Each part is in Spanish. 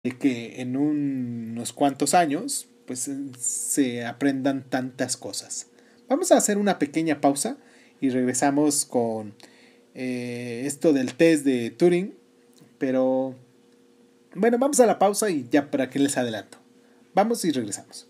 de que en unos cuantos años pues se aprendan tantas cosas. Vamos a hacer una pequeña pausa y regresamos con esto del test de Turing, pero bueno, vamos a la pausa y ya para que les adelanto. Vamos y regresamos.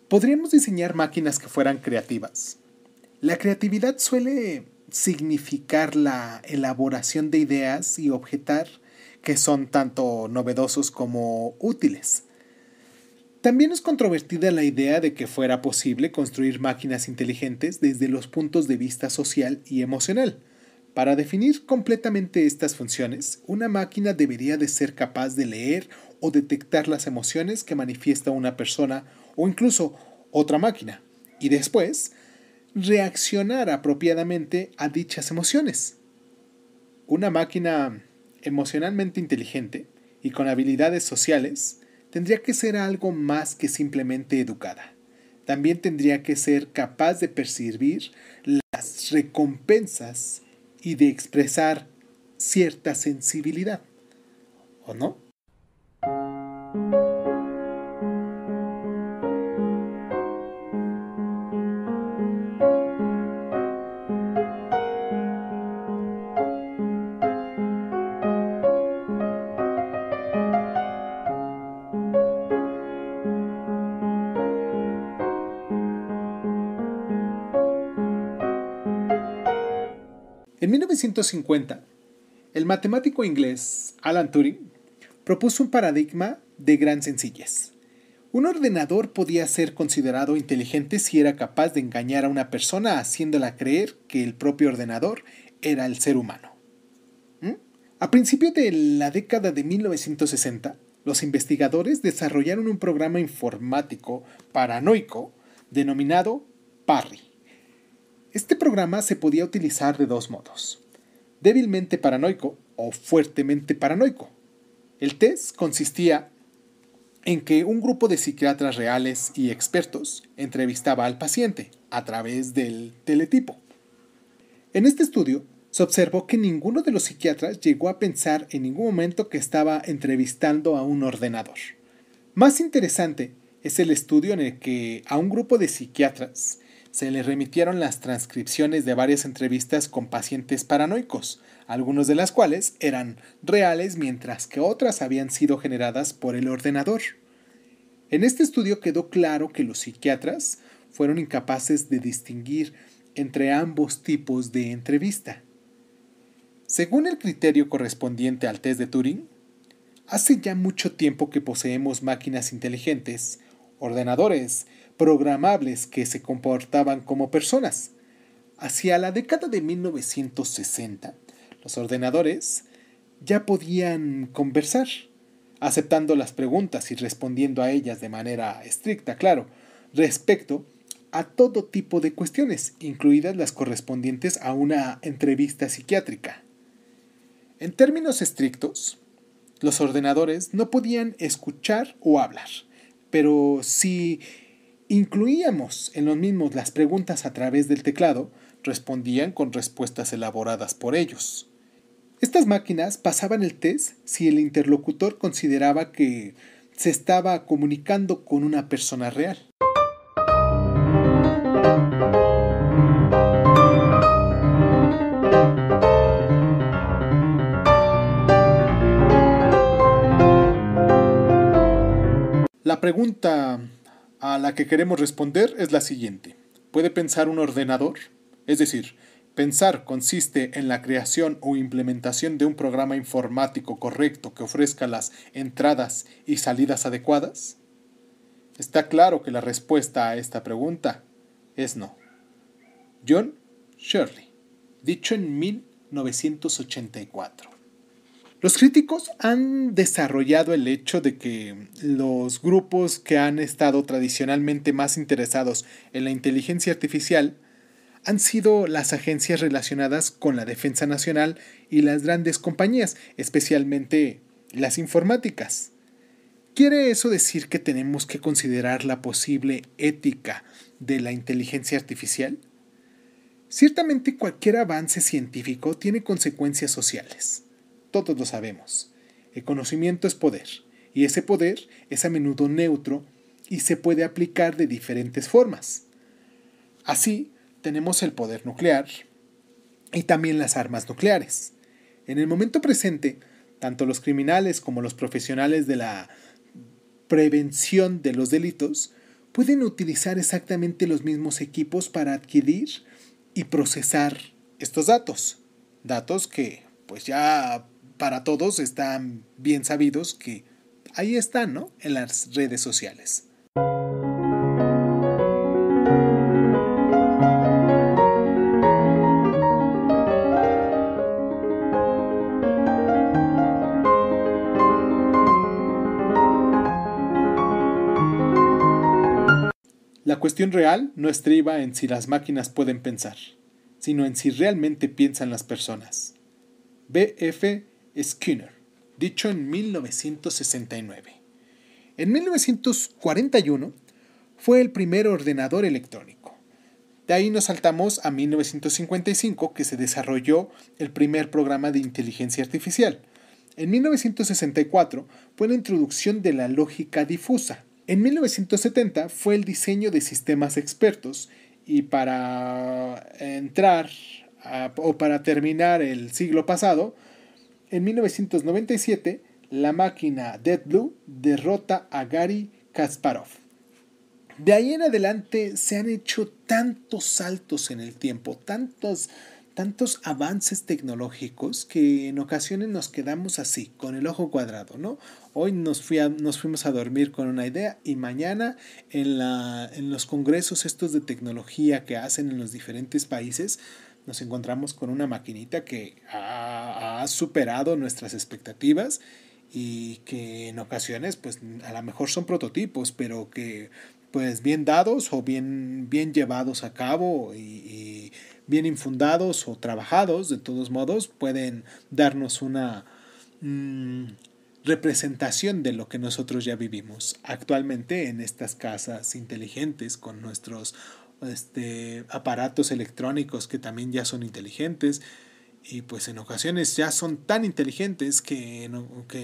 Podríamos diseñar máquinas que fueran creativas. La creatividad suele significar la elaboración de ideas y objetar que son tanto novedosos como útiles. También es controvertida la idea de que fuera posible construir máquinas inteligentes desde los puntos de vista social y emocional. Para definir completamente estas funciones, una máquina debería de ser capaz de leer o detectar las emociones que manifiesta una persona o incluso otra máquina, y después reaccionar apropiadamente a dichas emociones. Una máquina emocionalmente inteligente y con habilidades sociales tendría que ser algo más que simplemente educada. También tendría que ser capaz de percibir las recompensas y de expresar cierta sensibilidad, ¿o no? En 1950, el matemático inglés Alan Turing propuso un paradigma de gran sencillez. Un ordenador podía ser considerado inteligente si era capaz de engañar a una persona haciéndola creer que el propio ordenador era el ser humano. A principios de la década de 1960, los investigadores desarrollaron un programa informático paranoico denominado Parry. Este programa se podía utilizar de dos modos: débilmente paranoico o fuertemente paranoico. El test consistía en que un grupo de psiquiatras reales y expertos entrevistaba al paciente a través del teletipo. En este estudio se observó que ninguno de los psiquiatras llegó a pensar en ningún momento que estaba entrevistando a un ordenador. Más interesante es el estudio en el que a un grupo de psiquiatras se les remitieron las transcripciones de varias entrevistas con pacientes paranoicos, algunas de las cuales eran reales mientras que otras habían sido generadas por el ordenador. En este estudio quedó claro que los psiquiatras fueron incapaces de distinguir entre ambos tipos de entrevista. Según el criterio correspondiente al test de Turing, hace ya mucho tiempo que poseemos máquinas inteligentes, ordenadores programables que se comportaban como personas. Hacia la década de 1960, los ordenadores ya podían conversar, aceptando las preguntas y respondiendo a ellas de manera estricta, claro, respecto a todo tipo de cuestiones, incluidas las correspondientes a una entrevista psiquiátrica. En términos estrictos, los ordenadores no podían escuchar o hablar, pero si incluíamos en los mismos las preguntas a través del teclado, respondían con respuestas elaboradas por ellos. Estas máquinas pasaban el test si el interlocutor consideraba que se estaba comunicando con una persona real. La pregunta a la que queremos responder es la siguiente: ¿puede pensar un ordenador? Es decir, pensar consiste en la creación o implementación de un programa informático correcto que ofrezca las entradas y salidas adecuadas. Está claro que la respuesta a esta pregunta es no. John Shirley. dicho en 1984. Los críticos han desarrollado el hecho de que los grupos que han estado tradicionalmente más interesados en la inteligencia artificial han sido las agencias relacionadas con la defensa nacional y las grandes compañías, especialmente las informáticas. ¿Quiere eso decir que tenemos que considerar la posible ética de la inteligencia artificial? Ciertamente cualquier avance científico tiene consecuencias sociales. Todos lo sabemos. El conocimiento es poder, y ese poder es a menudo neutro y se puede aplicar de diferentes formas. Así, tenemos el poder nuclear y también las armas nucleares. En el momento presente, tanto los criminales como los profesionales de la prevención de los delitos pueden utilizar exactamente los mismos equipos para adquirir y procesar estos datos. Datos que, pues ya para todos están bien sabidos que ahí están, ¿no? En las redes sociales. La cuestión real no estriba en si las máquinas pueden pensar, sino en si realmente piensan las personas. B.F. Skinner, dicho en 1969. En 1941 fue el primer ordenador electrónico. De ahí nos saltamos a 1955, que se desarrolló el primer programa de inteligencia artificial. En 1964 fue la introducción de la lógica difusa. En 1970 fue el diseño de sistemas expertos y para terminar el siglo pasado, en 1997 la máquina Deep Blue derrota a Garry Kasparov. De ahí en adelante se han hecho tantos saltos en el tiempo, tantos avances tecnológicos que en ocasiones nos quedamos así, con el ojo cuadrado, ¿no? Hoy nos fuimos a dormir con una idea y mañana en los congresos estos de tecnología que hacen en los diferentes países nos encontramos con una maquinita que ha superado nuestras expectativas y que en ocasiones pues a lo mejor son prototipos, pero que pues bien dados o bien llevados a cabo y bien infundados o trabajados, de todos modos pueden darnos una representación de lo que nosotros ya vivimos actualmente en estas casas inteligentes con nuestros aparatos electrónicos que también ya son inteligentes y pues en ocasiones ya son tan inteligentes que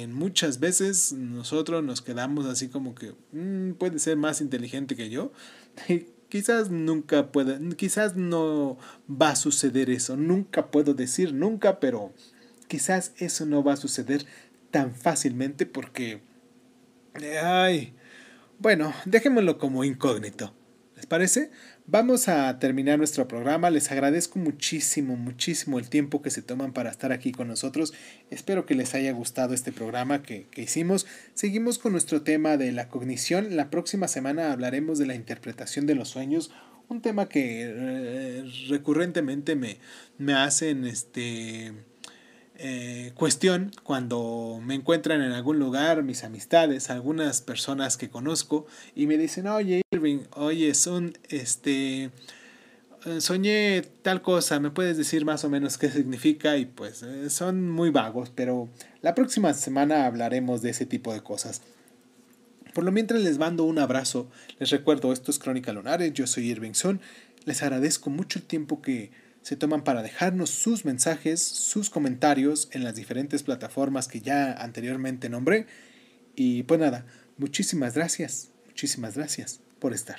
muchas veces nosotros nos quedamos así como que puede ser más inteligente que yo. Quizás no va a suceder eso, nunca puedo decir nunca, pero quizás eso no va a suceder tan fácilmente porque bueno, dejémoslo como incógnito. ¿Les parece? Vamos a terminar nuestro programa. Les agradezco muchísimo el tiempo que se toman para estar aquí con nosotros. Espero que les haya gustado este programa que hicimos. Seguimos con nuestro tema de la cognición. La próxima semana hablaremos de la interpretación de los sueños. Un tema que recurrentemente me hacen cuestión cuando me encuentran en algún lugar, mis amistades, algunas personas que conozco y me dicen, oye Irving, soñé tal cosa, ¿me puedes decir más o menos qué significa? Y pues son muy vagos, pero la próxima semana hablaremos de ese tipo de cosas. Por lo mientras les mando un abrazo, les recuerdo, esto es Crónica Lunares, yo soy Irving Sun, les agradezco mucho el tiempo que se toman para dejarnos sus mensajes, sus comentarios en las diferentes plataformas que ya anteriormente nombré. Y pues nada, muchísimas gracias por estar.